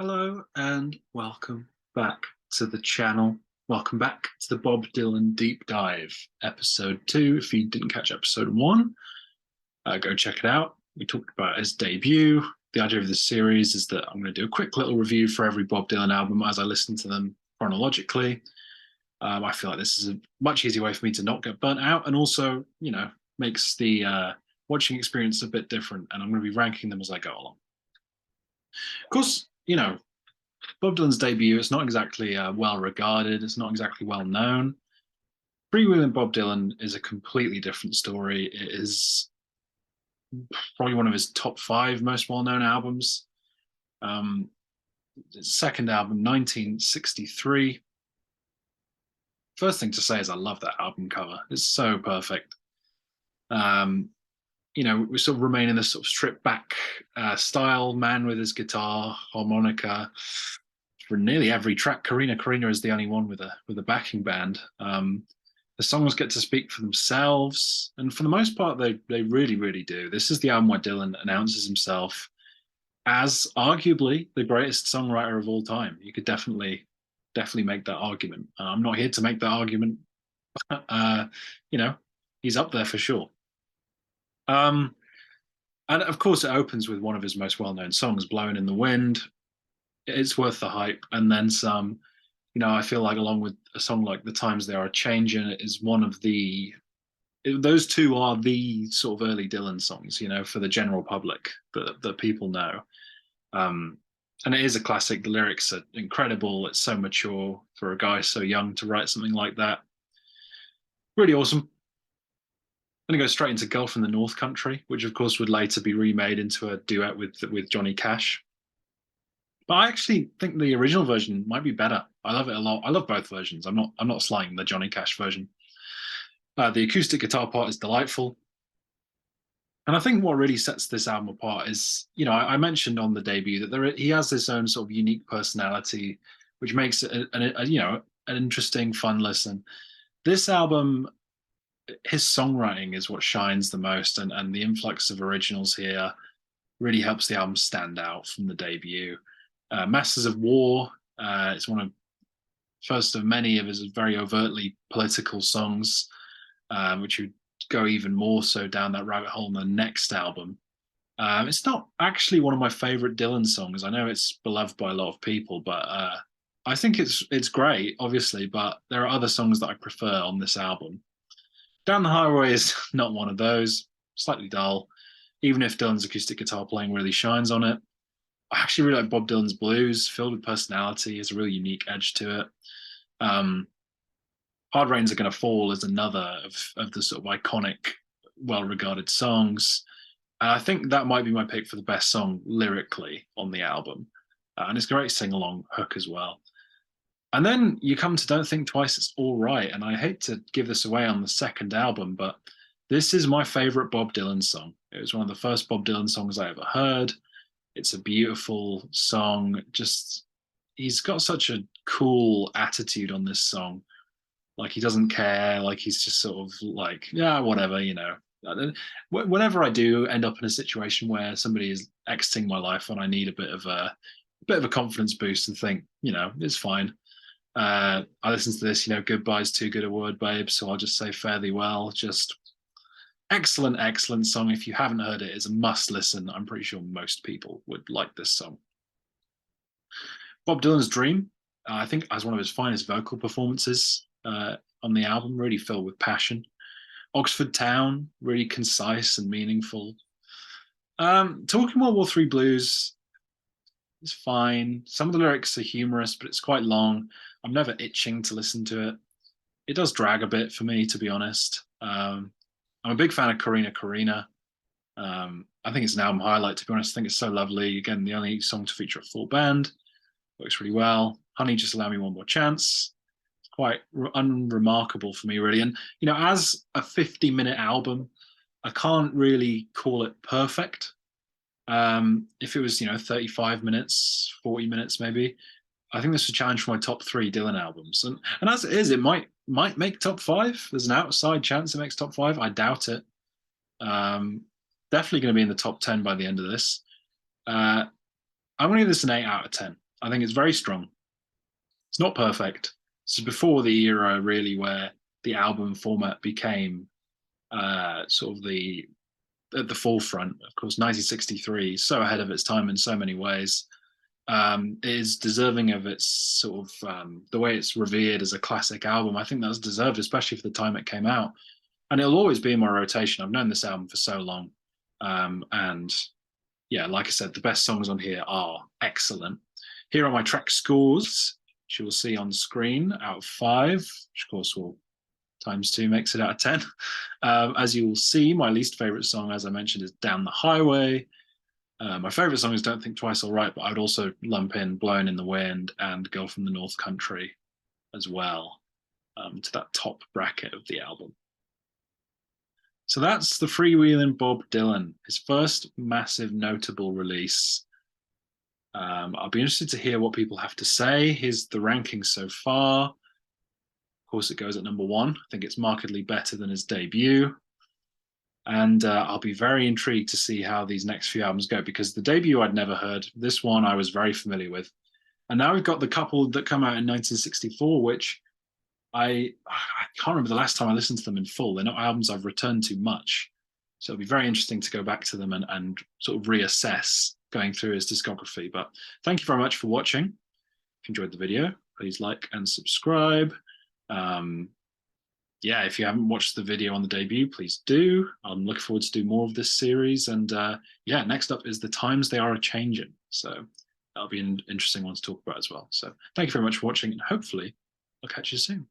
Hello and welcome back to the channel. Welcome back to the Bob Dylan Deep Dive, episode 2. If you didn't catch episode 1, go check it out. We talked about his debut. The idea of this series is that I'm going to do a quick little review for every Bob Dylan album as I listen to them chronologically. I feel like this is a much easier way for me to not get burnt out, and also, makes the watching experience a bit different, and I'm going to be ranking them as I go along. Of course, Bob Dylan's debut, it's not exactly well regarded, it's not exactly well known. Freewheelin Bob Dylan is a completely different story. It is probably one of his top 5 most well-known albums. His second album, 1963. First thing to say is I love that album cover. It's so perfect. We sort of remain in this sort of stripped back style, man with his guitar, harmonica. For nearly every track, Karina is the only one with a backing band. The songs get to speak for themselves, and for the most part, they really do. This is the album where Dylan announces himself as arguably the greatest songwriter of all time. You could definitely make that argument. I'm not here to make that argument. He's up there for sure. And of course, it opens with one of his most well-known songs, "Blowing in the Wind." It's worth the hype, and then some. I feel like along with a song like "The Times They Are Changing," it is one of those two are the sort of early Dylan songs, for the general public that people know. And it is a classic. The lyrics are incredible. It's so mature for a guy so young to write something like that. Really awesome. Then it goes straight into "Girl from the North Country," which of course would later be remade into a duet with Johnny Cash. But I actually think the original version might be better. I love it a lot. I love both versions. I'm not slighting the Johnny Cash version. The acoustic guitar part is delightful. And I think what really sets this album apart is, I mentioned on the debut that he has this own sort of unique personality, which makes it an interesting, fun listen. This album, his songwriting is what shines the most, and the influx of originals here really helps the album stand out from the debut. Masters of War, it's one of first of many of his very overtly political songs, which would go even more so down that rabbit hole in the next album. It's not actually one of my favorite Dylan songs. I know it's beloved by a lot of people, but I think it's great, obviously, but there are other songs that I prefer on this album. "Down the Highway" is not one of those, slightly dull, even if Dylan's acoustic guitar playing really shines on it. I actually really like Bob Dylan's blues, filled with personality, has a really unique edge to it. "Hard Rains Are Gonna Fall" is another of the sort of iconic, well-regarded songs. I think that might be my pick for the best song lyrically on the album. And it's a great sing-along hook as well. And then you come to "Don't Think Twice, It's All Right." And I hate to give this away on the second album, but this is my favorite Bob Dylan song. It was one of the first Bob Dylan songs I ever heard. It's a beautiful song. Just, he's got such a cool attitude on this song. Like, he doesn't care. Like, he's just sort of like, yeah, whatever, Whenever I do end up in a situation where somebody is exiting my life and I need a bit of a confidence boost and think, it's fine. I listen to this, "Goodbye's too good a word, babe," so I'll just say "Fare thee well." Just excellent song. If you haven't heard it, it's a must listen. I'm pretty sure most people would like this song. Bob Dylan's "Dream," I think, as one of his finest vocal performances on the album, really filled with passion. "Oxford Town," really concise and meaningful. "Talking World War III Blues" is fine. Some of the lyrics are humorous, but it's quite long. I'm never itching to listen to it. It does drag a bit for me, to be honest. I'm a big fan of Karina. I think it's an album highlight, to be honest. I think it's so lovely. Again, the only song to feature a full band. Works really well. "Honey, Just Allow Me One More Chance." It's quite unremarkable for me, really. And, as a 50-minute album, I can't really call it perfect. If it was, 35 minutes, 40 minutes maybe, I think this would challenge for my top 3 Dylan albums. And as it is, it might make top 5. There's an outside chance it makes top 5. I doubt it. Definitely going to be in the top 10 by the end of this. I'm going to give this an 8 out of 10. I think it's very strong. It's not perfect. So before the era really where the album format became sort of the at the forefront. Of course, 1963, so ahead of its time in so many ways, is deserving of its sort of the way it's revered as a classic album. I think that's deserved, especially for the time it came out. And it'll always be in my rotation. I've known this album for so long. And yeah, like I said, the best songs on here are excellent. Here are my track scores, which you will see on screen out of 5, which of course will times 2 makes it out of 10. As you will see, my least favorite song, as I mentioned, is Down the Highway. My favorite song is Don't Think Twice, All Right, but I would also lump in Blowing in the Wind and Girl from the North Country as well, to that top bracket of the album. So that's the Freewheelin Bob Dylan, his first massive notable release. I'll be interested to hear what people have to say. Here's the ranking so far. Of course, it goes at number 1. I think it's markedly better than his debut. And I'll be very intrigued to see how these next few albums go, because the debut I'd never heard. This one I was very familiar with. And now we've got the couple that come out in 1964, which I can't remember the last time I listened to them in full. They're not albums I've returned to much. So it'll be very interesting to go back to them and sort of reassess going through his discography. But thank you very much for watching. If you enjoyed the video, please like and subscribe. Yeah, if you haven't watched the video on the debut, please do. I'm looking forward to do more of this series. And yeah, next up is The Times They Are A-Changin'. So that'll be an interesting one to talk about as well. So thank you very much for watching, and hopefully I'll catch you soon.